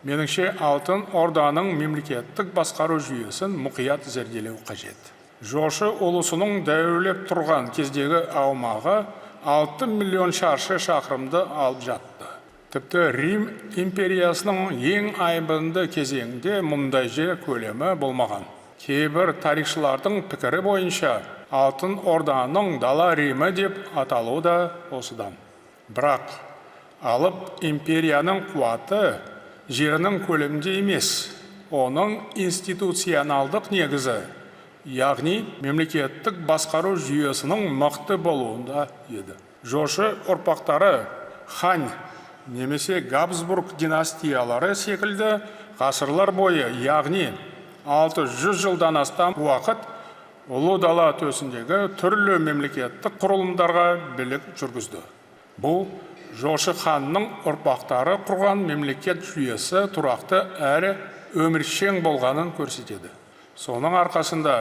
Меніңше алтын орданың мемлекеттік басқару жүйесін мұқият зерделеу қажет. Жошы ұлысының дәуірлеп тұрған кездегі аумағы 6 миллион шаршы шақырымды алып жатты. Тіпті Рим империясының ең айбынды кезеңінде мұндай жер көлемі болмаған. Кейбір тарихшылардың пікірі бойынша алтын орданың дала Римі деп аталуы да осыдан. Бірақ алып империяның қуаты жерінің көлемінде емес, оның институционалдық негізі, яғни мемлекеттік басқару жүйесінің мықты болуында еді. Жошы ұрпақтары Хань немесе Габсбург династиялары секілді ғасырлар бойы, яғни 600 жылдан астам уақыт ұлы дала төсіндегі түрлі мемлекеттік құрылымдарға билік жүргізді. Бұл Жошы ханның ұрпақтары құрған мемлекет жүйесі тұрақты әрі өміршең болғанын көрсетеді. Соның арқасында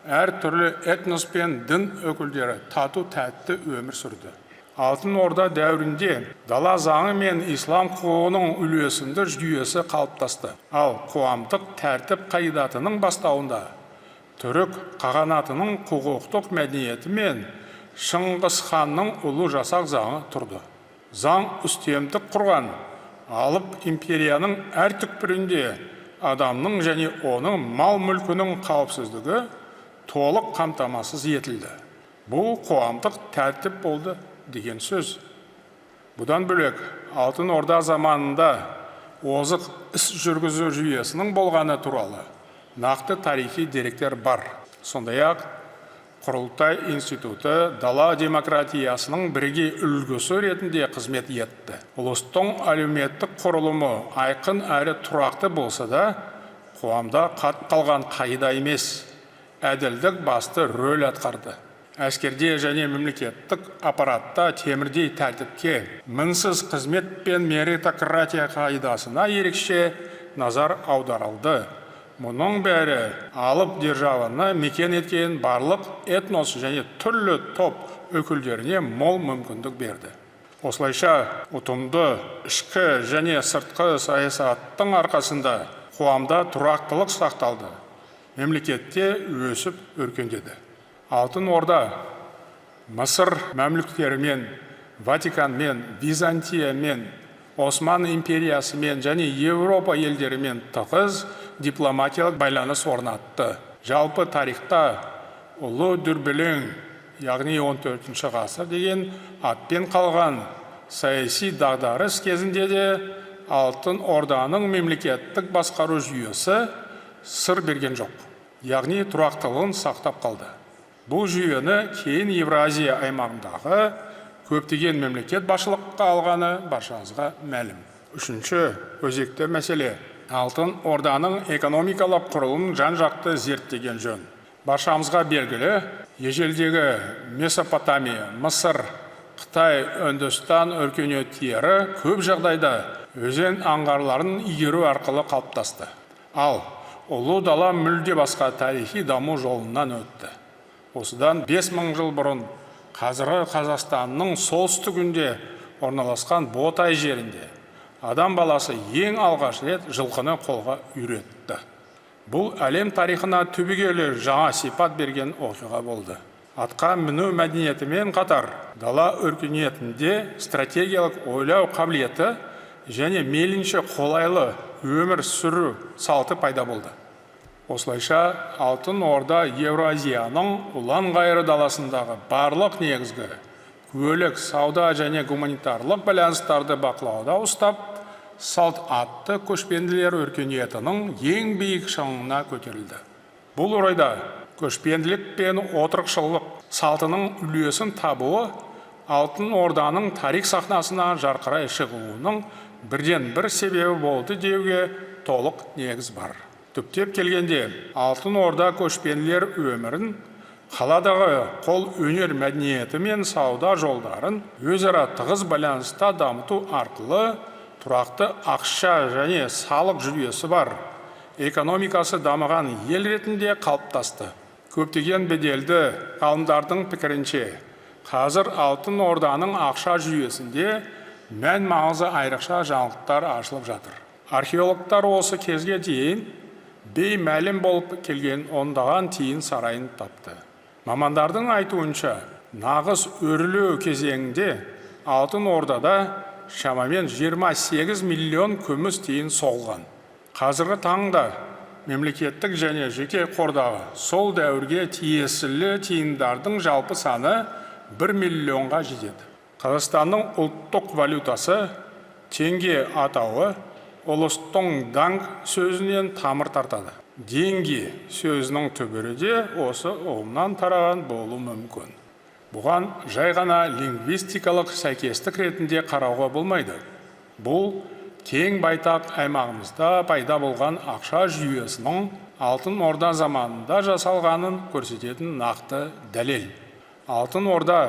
әр түрлі этнос пен дін өкілдері тату-тәтті өмір сүрді. Алтын орда дәуірінде дала заңы мен ислам құқығының үйлесімді жүйесі қалыптасты. Ал қоғамдық тәртіп қағидатының бастауында түрік қағанатының құқықтық мәдениеті мен Шыңғыс ханның ұлы жасақ заңы тұрды. Заң үстемдік құрған, алып империяның әр түкпірінде адамның және оның мал мүлкінің қауіпсіздігі толық қамтамасыз етілді. Бұл қоғамдық тәртіп болды деген сөз. Бұдан бөлек, алтын орда заманында озық іс жүргізу жүйесінің болғаны туралы нақты тарихи деректер бар. Сондай-ақ Құрылтай институты дала демократиясының бірге үлгісі ретінде қызмет етті. Ұлыстың әлеуметтік құрылымы айқын әрі тұрақты болса да, қоғамда қатып қалған қағида емес, әділдік басты рөл атқарды. Әскерде және мемлекеттік аппаратта темірдей тәртіпке, мінсіз қызмет пен меритократия қағидасына ерекше назар аударылды. Мұның бәрі алып державаны мекен еткен барлық этнос және түрлі топ өкілдеріне мол мүмкіндік берді. Осылайша, ұтымды ішкі және сыртқы саясаттың арқасында қоғамда тұрақтылық сақталды. Мемлекетте өсіп өркендеді. Алтын орда Мысыр мәмлүктерімен, Ватиканмен, Византиямен, Осман империясымен және Еуропа елдерімен тығыз дипломатиялық байланыс орнатты. Жалпы тарихта ұлы дүрбелең, яғни 14 ғасыр деген атпен қалған саяси дағдарыс кезінде де алтын орданың мемлекеттік басқару жүйесі сыр берген жоқ. Яғни тұрақтылығын сақтап қалды. Бұл жүйені кейін Евразия аймағындағы көптеген мемлекет басшылыққа алғаны баршаңызға мәлім. Үшінші өзекті мәселе алтын орданың экономикалық құрылымын жан-жақты зерттеген жөн. Баршамызға белгілі, ежелдегі Месопотамия, Мысыр, Қытай, Үндістан өркениеттері көп жағдайда өзен аңғарларын игеру арқылы қалыптасты. Ал ұлы дала мүлде басқа тарихи даму жолынан өтті. Осыдан 5000 жыл бұрын қазіргі Қазақстанның солтүстігінде орналасқан Ботай жерінде адам баласы ең алғаш рет жылқыны қолға үйретті. Бұл әлем тарихына түбегейлі жаңа сипат берген оқиға болды. Атқа міну мәдениетімен қатар дала өркениетінде стратегиялық ойлау қабілеті және мейлінше қолайлы өмір сүру салты пайда болды. Осылайша алтын орда Евразияның ұлан ғайыр даласындағы барлық негізгі көлік, сауда және гуманитарлық байланыстарды бақылауда ұстап, салт атты көшпенділер өркениетінің ең биік шыңына көтерілді. Бұл орайда көшпенділік пен отырықшылық салтының үлесін табуы алтын орданың тарих сахнасына жарқырай шығуының бірден бір себебі болды деуге толық негіз бар. Түптеп келгенде, алтын орда көшпенділер өмірін, қаладағы қол өнер мәдениеті мен сауда жолдарын өзара тығыз байланыста дамыту арқылы тұрақты ақша және салық жүйесі бар, экономикасы дамыған ел ретінде қалыптасты. Көптеген беделді ғалымдардың пікірінше, қазір алтын орданың ақша жүйесінде мән маңызы айрықша жаңалықтар ашылып жатыр. Археологтар осы кезге дейін беймәлім болып келген ондаған тиын сарайын тапты. Мамандардың айтуынша, нағыз өрлеу кезеңінде Алтын Ордада шамамен 28 миллион күміс тиын соғылған. Қазіргі таңда мемлекеттік және жеке қордағы сол дәуірге тиесілі тиындардың жалпы саны 1 миллионға жетеді. Қазақстанның ұлттық валютасы теңге атауы ұлыстың даңқ сөзінен тамыр тартады. Денге сөзінің түбірі де осы ұғымнан тараған болуы мүмкін. Бұған жай ғана лингвистикалық сәйкестік ретінде қарауға болмайды. Бұл кең байтақ аймағымызда пайда болған ақша жүйесінің Алтын Орда заманында жасалғанын көрсететін нақты дәлел. Алтын Орда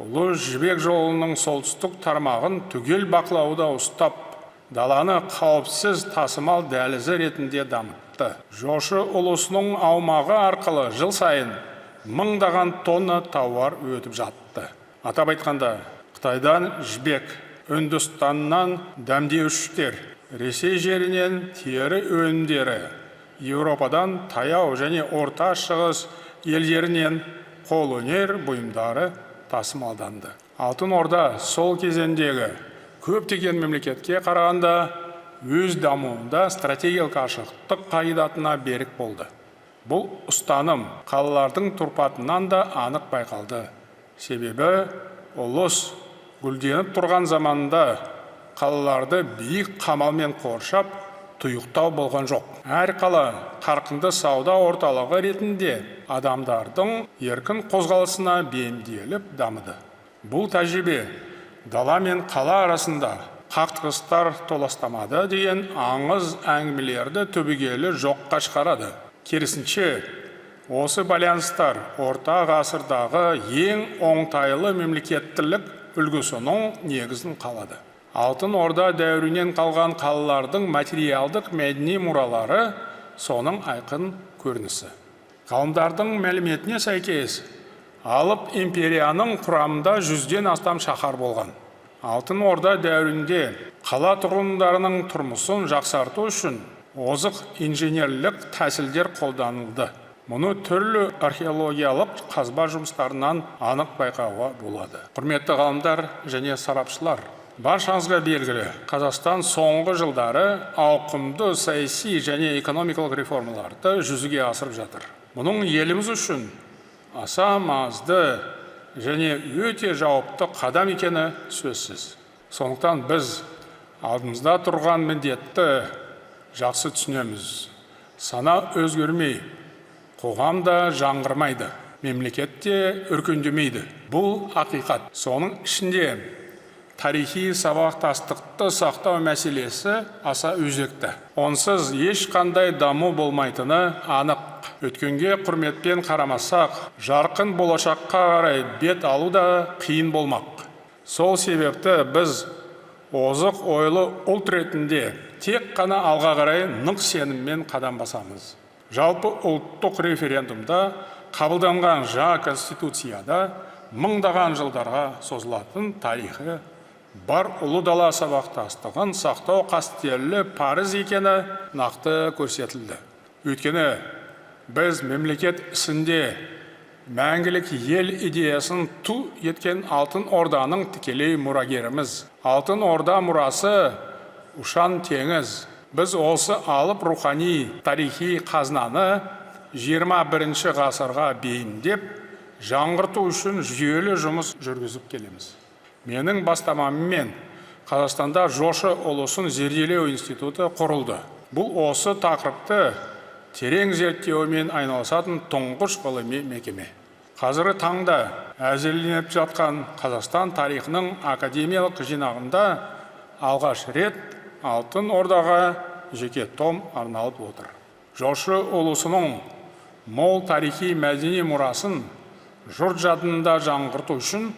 Ұлы Жібек жолының солтүстік тармағын түгел бақылауда ұстап, даланы қауіпсіз тасымал дәлізі ретінде дамытты. Жошы ұлысының аумағы арқылы жыл сайын мыңдаған тонна тауар өтіп жатты. Атап айтқанда, Қытайдан жібек, Үндістаннан дәмдеуіштер, Ресей жерінен тері өнімдері, Еуропадан таяу және орта шығыс елдерінен қолөнер бұйымдары тасымалданды. Алтын Орда сол кезеңдегі көптеген мемлекетке қарағанда өз дамуында стратегиялық ашықтық қағидатына берік болды. Бұл ұстаным қалалардың тұрпатынан да анық байқалды. Себебі ұлыс гүлденіп тұрған заманда қалаларды биік қамалмен қоршап, тұйықтау болған жоқ. Әр қала қарқынды сауда орталығы ретінде адамдардың еркін қозғалысына бейімделіп дамыды. Бұл тәжірибе дала мен қала арасында қақтығыстар толастамады деген аңыз әңгімелерді түбегейлі жоққа шығарады. Керісінше, осы байланыстар орта ғасырдағы ең оңтайлы мемлекеттілік үлгісінің негізін қалады. Алтын Орда дәуірінен қалған қалалардың материалдық мәдени мұралары соның айқын көрінісі. Ғалымдардың мәліметіне сәйкес, Алып империяның құрамында 100-ден астам шаһар болған. Алтын Орда дәуірінде қала тұрғындарының тұрмысын жақсарту үшін озық инженерлік тәсілдер қолданылды. Мұны түрлі археологиялық қазба жұмыстарынан анық байқауға болады. Құрметті ғалымдар және сарапшылар, баршаңызға белгілі, Қазақстан соңғы жылдары ауқымды саяси және экономикалық реформаларды жүзеге асырып жатыр. Мұның еліміз үшін аса маңызды және өте жауапты қадам екені сөзсіз. Сондықтан біз алдымызда тұрған міндетті жақсы түсінеміз. Сана өзгермей, қоғам да жаңғырмайды, мемлекет те өркендемейді. Бұл ақиқат. Соның ішінде тарихи сабақтастықты сақтау мәселесі аса өзекті. Онсыз ешқандай даму болмайтыны анық. Өткенге құрметпен қарамасақ, жарқын болашаққа қарай бет алу да қиын болмақ. Сол себепті біз озық ойлы ұлт ретінде тек қана алға қарай нық сеніммен қадам басамыз. Жалпы ұлттық референдумда қабылданған жаңа конституцияда мыңдаған жылдарға созылатын тарихы бар ұлы дала сабақтастығын сақтау қастерлі парыз екені нақты көрсетілді. Өйткені біз мемлекет ісінде мәңгілік ел идеясын ту еткен Алтын Орданың тікелей мұрагеріміз. Алтын Орда мұрасы ұшан теңіз. Біз осы алып рухани тарихи қазынаны 21 ғасырға бейімдеп, жаңғырту үшін жүйелі жұмыс жүргізіп келеміз. Менің бастамаммен Қазақстанда Жошы ұлысын зерделеу институты құрылды. Бұл осы тақырыпты терең зерттеумен айналысатын тұңғыш ғылыми мекеме. Қазіргі таңда әзірленіп жатқан Қазақстан тарихының академиялық жинағында алғаш рет Алтын Ордаға жеке том арналып отыр. Жошы ұлысының мол тарихи мәдени мұрасын жұрт жадында жаңғырту үшін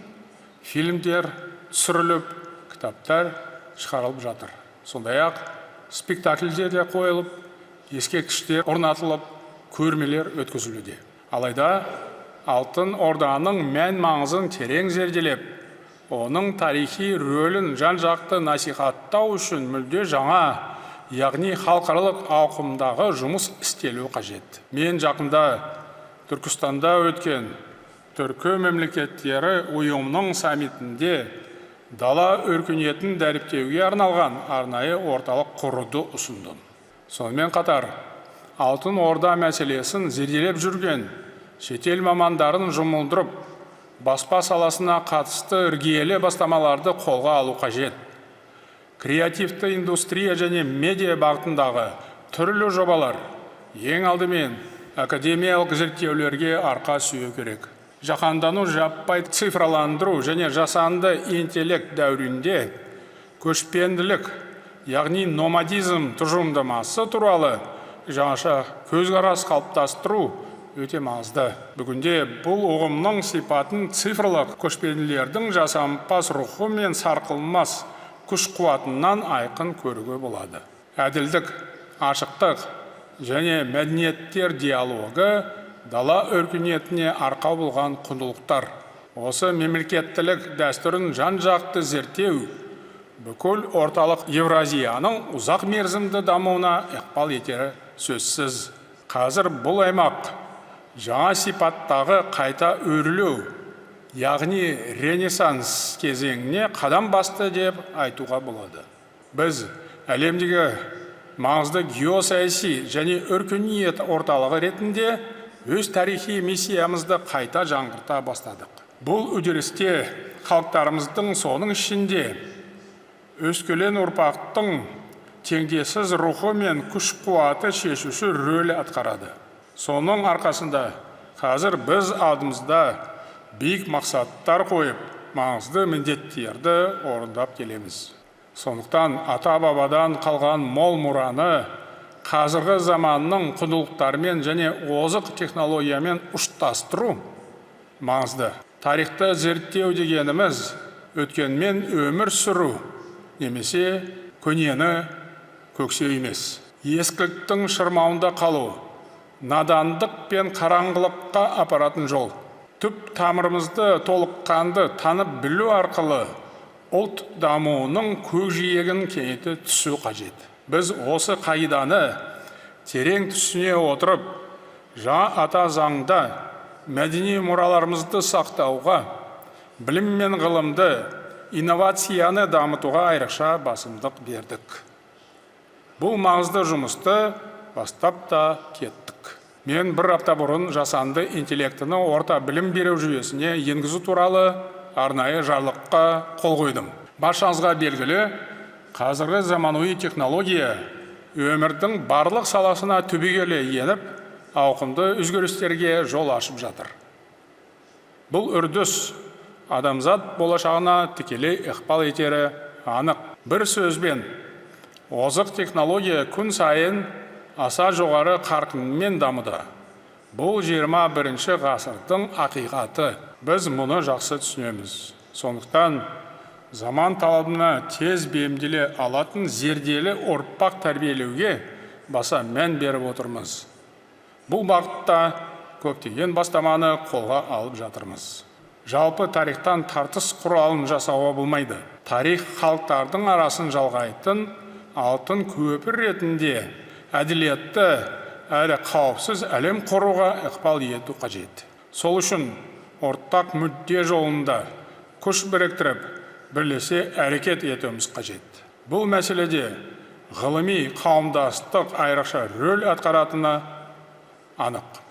фильмдер түсіріліп, кітаптар шығарылып жатыр. Сондай-ақ спектакльдер де қойылып, ескерткіштер орнатылып, көрмелер өткізілуде. Алайда Алтын Орданың мән маңызын терең зерделеп, оның тарихи рөлін жан-жақты насихаттау үшін мүлде жаңа яғни халықаралық ауқымдағы жұмыс істелуі қажет. Мен жақында Түркістанда өткен түркі мемлекеттері ұйымының саммитінде дала өркениетін дәріптеуге арналған арнайы орталық құруды ұсындым. Сонымен қатар, Алтын Орда мәселесін зерделеп жүрген шетел мамандарын жұмылдырып, баспа саласына қатысты іргелі бастамаларды қолға алу қажет. Креативті индустрия және медиа бағытындағы түрлі жобалар ең алдымен академиялық зерттеулерге арқа сүйеу керек. Жаһандану, жаппай цифрландыру және жасанды интеллект дәуірінде көшпенділік, яғни номадизм тұжырымдамасы туралы жаңаша көзқарас қалыптастыру өте маңызды. Бүгінде бұл ұғымның сипатын цифрлық көшпенділердің жасампаз рухы мен сарқылмас күш-қуатынан айқын көруге болады. Әділдік, ашықтық және мәдениеттер диалогы дала өркениетіне арқау болған құндылықтар. Осы мемлекеттілік дәстүрін жан-жақты зерттеу бүкіл орталық Евразияның ұзақ мерзімді дамуына ықпал етері сөзсіз. Қазір бұл аймақ жаңа сипаттағы қайта өрлеу, яғни ренессанс кезеңіне қадам басты деп айтуға болады. Біз әлемдегі маңызды геосаяси және өркениет орталығы ретінде өз тарихи миссиямызды қайта жаңғырта бастадық. Бұл үдерісте халықтарымыздың соның ішінде өскелең ұрпақтың теңдессіз рухы мен күш-қуаты шешуші рөл атқарады. Соның арқасында қазір біз алдымызда биік мақсаттар қойып, маңызды міндеттерді орындап келеміз. Сондықтан ата-бабадан қалған мол мұраны қазіргі заманның құндылықтарымен және озық технологиямен ұштастыру маңызды. Тарихты зерттеу дегеніміз өткенмен өмір сүру, немесе көнені көксеу емес. Ескіліктің шырмауында қалу, надандық пен қараңғылыққа апаратын жол. Түп тамырымызды толыққанды танып білу арқылы ұлт дамуының көкжиегін кеңейте түсу қажет. Біз осы қағиданы терең түсіне отырып, жаңа ата заңда мәдени мұраларымызды сақтауға, білім мен ғылымды, инновацияны дамытуға айрықша басымдық бердік. Бұл маңызды жұмысты бастап та кеттік. Мен бір апта бұрын жасанды интеллектіні орта білім беру жүйесіне енгізу туралы арнайы жарлыққа қол қойдым. Баршаңызға белгілі, қазіргі заманауи технология өмірдің барлық саласына түбегейлі еніп, ауқымды өзгерістерге жол ашып жатыр. Бұл үрдіс адамзат болашағына тікелей ықпал етері анық. Бір сөзбен, озық технология күн сайын аса жоғары қарқынмен дамыды. Бұл 21 ғасырдың ақиқаты. Біз мұны жақсы түсінеміз. Сондықтан заман талабына тез бейімделе алатын зерделі ұрпақ тәрбиелеуге баса мән беріп отырмыз. Бұл бағытта көптеген бастаманы қолға алып жатырмыз. Жалпы тарихтан тартыс құралын жасауға болмайды. Тарих халықтардың арасын жалғайтын алтын көпір ретінде әділетті әрі қауіпсіз әлем құруға ықпал ету қажет. Сол үшін ортақ мүдде жолында күш біріктіріп, бірлесе әрекет етуіміз қажет. Бұл мәселеде ғылыми қауымдастық айрықша рөл атқаратыны анық.